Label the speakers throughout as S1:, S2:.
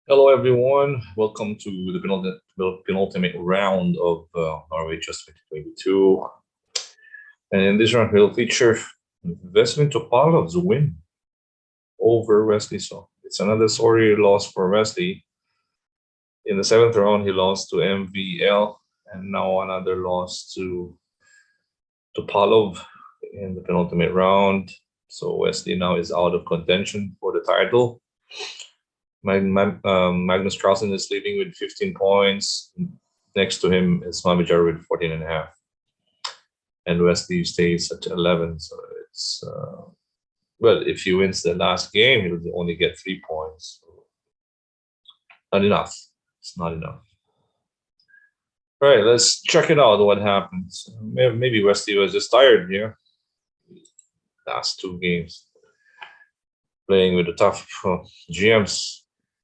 S1: Hello, everyone. Welcome to the penultimate round of Norway Just 2022. And in this round, we'll feature Wesley Topalov's win over Wesley So. It's another sorry loss for Wesley. In the seventh round, he lost to MVL, and now another loss to Topalov in the penultimate round. So Wesley now is out of contention for the title. Magnus Carlsen is leading with 15 points. Next to him is Mamijar with 14 and a half. And Wesley stays at 11. So it's, well, if he wins the last game, he'll only get 3 points. So not enough. It's not enough. All right, let's check it out. What happens? Maybe Wesley was just tired here. Last two games. Playing with the tough GMs.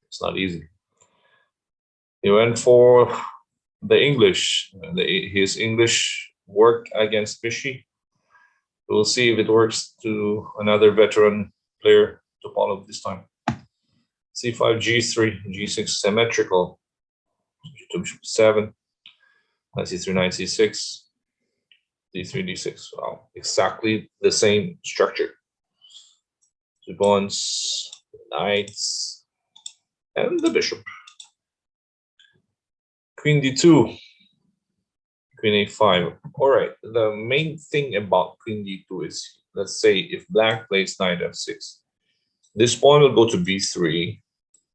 S1: It's not easy. He went for the English. His English work against Fishy. We'll see if it works to another veteran player to follow this time. C5, G3, G6 symmetrical. G2, bishop 7. Knight C3, Knight C6. D3, D6. Wow, exactly the same structure. Two pawns, knights, and the bishop. Queen D2. Queen A5. All right. The main thing about Queen D2 is, let's say, if Black plays Knight F6, this pawn will go to B3,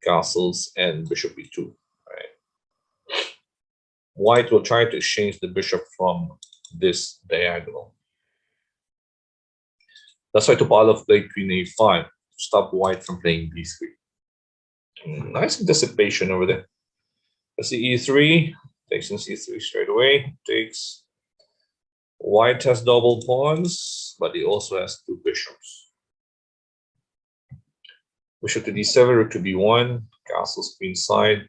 S1: castles, and Bishop B2. Right. White will try to exchange the bishop from this diagonal. That's why Topalov played Queen A5 to stop White from playing B3. Nice anticipation over there. Let's see E3. Takes in C3 straight away. Takes. White has double pawns, but he also has two bishops. Bishop to D7, rook to B1, castles queenside.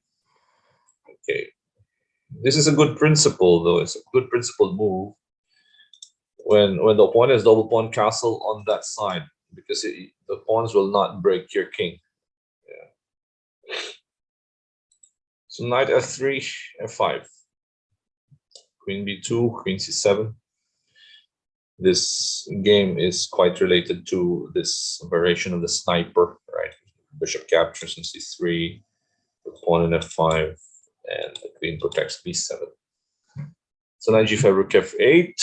S1: Okay. This is a good principle, though. It's a good principled move when the opponent has double pawn castle on that side, because the pawns will not break your king. Yeah. So knight F3, F5. Queen B2, Queen C7. This game is quite related to this variation of the sniper, right? Bishop captures in C3, the pawn in F5, and the queen protects B7. So knight G5, rook F8,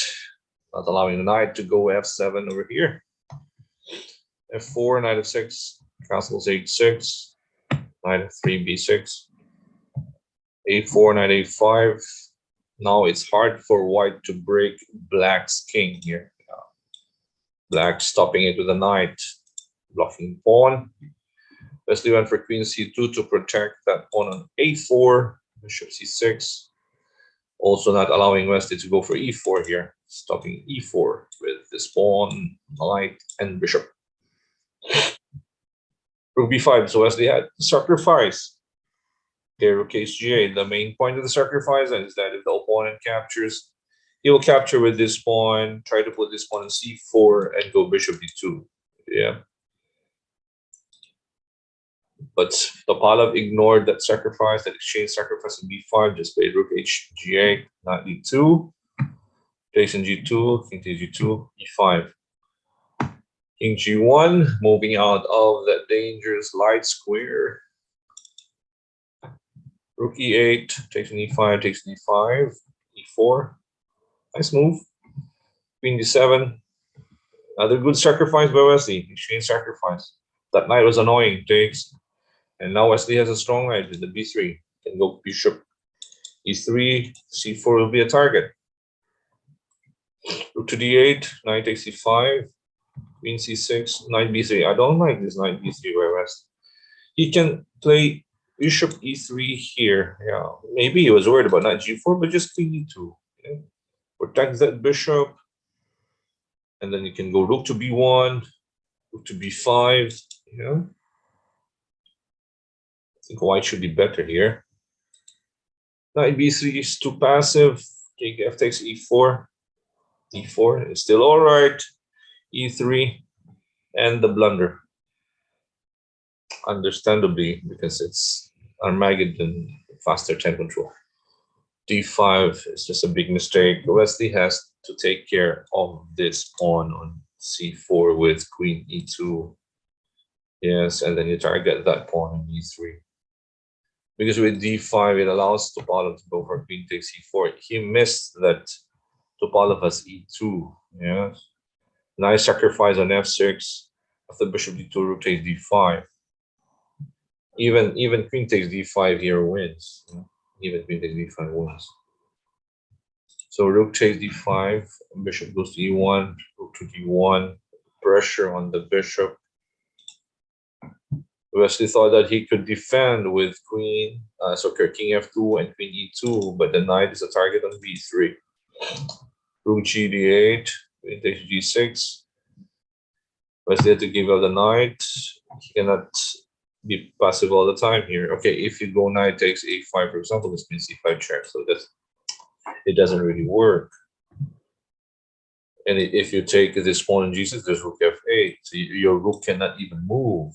S1: not allowing the knight to go F7 over here. F4, knight F6, castles H6, knight F3, B6, A4, knight A5. Now it's hard for white to break black's king here. Black stopping it with a knight, blocking pawn. Wesley went for queen C2 to protect that pawn on A4, bishop C6. Also not allowing Wesley to go for E4 here, stopping E4 with this pawn, knight, and bishop. Rook B5, so Wesley had to sacrifice. Okay, rook HGA. The main point of the sacrifice is that if the opponent captures, he will capture with this pawn, try to put this pawn in C4 and go bishop D2. Yeah. But Topalov ignored that sacrifice, that exchange sacrifice in B5, just played rook HGA, not D2. Takes in G2, king to G2, E5. King G1, moving out of that dangerous light square. Rook E8, takes in E5, takes in E5, E4. Nice move. Queen D7. Another good sacrifice by Wesley. Exchange sacrifice. That knight was annoying. Takes. And now Wesley has a strong knight with the B3. Can go bishop E3. C4 will be a target. Rook to D8. Knight takes C5. Queen C6. Knight B3. I don't like this knight B3 by Wesley. He can play bishop E3 here. Yeah. Maybe he was worried about knight G4, but just queen E2. Okay? Protect that bishop. And then you can go rook to B1, rook to B5. Yeah. I think white should be better here. Knight B3 is too passive. King F takes E4. D4 is still all right. E3 and the blunder. Understandably, because it's Armageddon, faster time control. D5 is just a big mistake. Wesley has to take care of this pawn on C4 with Queen E2. Yes, and then you target that pawn on E3. Because with D5, it allows Topalov to go for Queen takes E4. He missed that Topalov has E2. Yes. Nice sacrifice on F6. After Bishop D2, Rook takes D5. Even Queen takes D5 here wins. Even Queen takes D5 wins. So Rook takes D5, Bishop goes to E1, Rook to D1, pressure on the Bishop. Wesley thought that he could defend with Queen, King F2 and Queen E2, but the knight is a target on B3. Rook G D8, Queen takes G6. Wesley had to give up the knight. He cannot be passive all the time here. Okay, if you go knight takes A5, for example, this means C5 check, so it doesn't really work. And if you take this pawn on G6, there's Rook F8, so your rook cannot even move.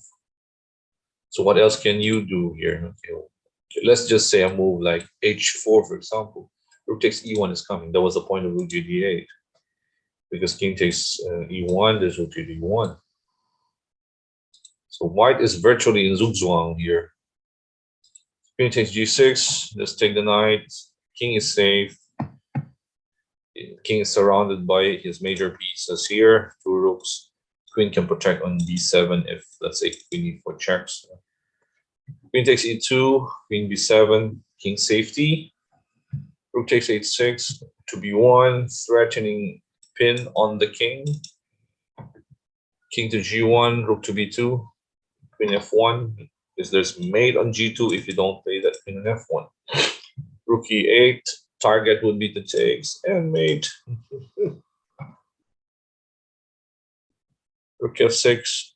S1: So what else can you do here? Okay, let's just say a move like H4, for example. Rook takes E1 is coming. That was the point of Rook G8. Because King takes E1, there's Rook D1. So white is virtually in Zugzwang here. Queen takes G6, let's take the knight. King is safe. King is surrounded by his major pieces here, 2 rooks. Queen can protect on B7 if, let's say, Queen E4 checks. Queen takes E2, Queen B7, King safety. Rook takes H6 to B1, threatening pin on the king. King to G1, Rook to B2, Queen F1. Because there's mate on G2 if you don't play that Queen on F1. Rook E8, target would be the takes and mate. Rook F6,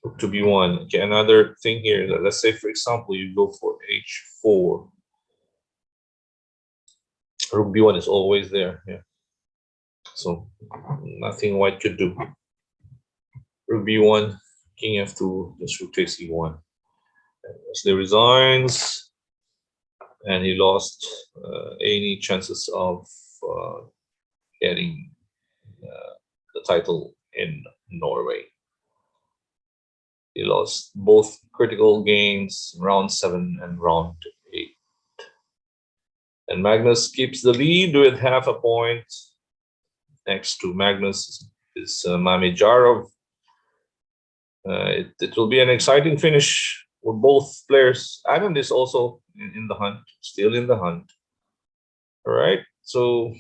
S1: Rook to B1. Okay, another thing here. Let's say, for example, you go for H4. Rook B1 is always there. Yeah. So nothing white could do. Rook B1, King F2, just Rook takes E1. Wesley resigns, and he lost any chances of getting the title in Norway. He lost both critical games, round 7 and round 8. And Magnus keeps the lead with half a point. Next to Magnus is Mamijarov. It will be an exciting finish for both players. Adam is also in the hunt, still in the hunt. All right, so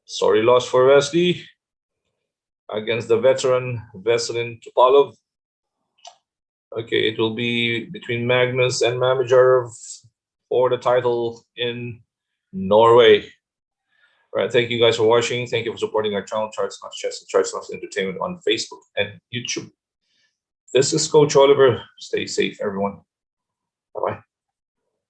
S1: sorry loss for Wesley against the veteran Veselin Topalov. Okay, it will be between Magnus and Mamijarov for the title in Norway. All right, thank you guys for watching. Thank you for supporting our channel, Charts Not Chess and Charts Not Entertainment on Facebook and YouTube. This is Coach Oliver. Stay safe, everyone. Bye-bye.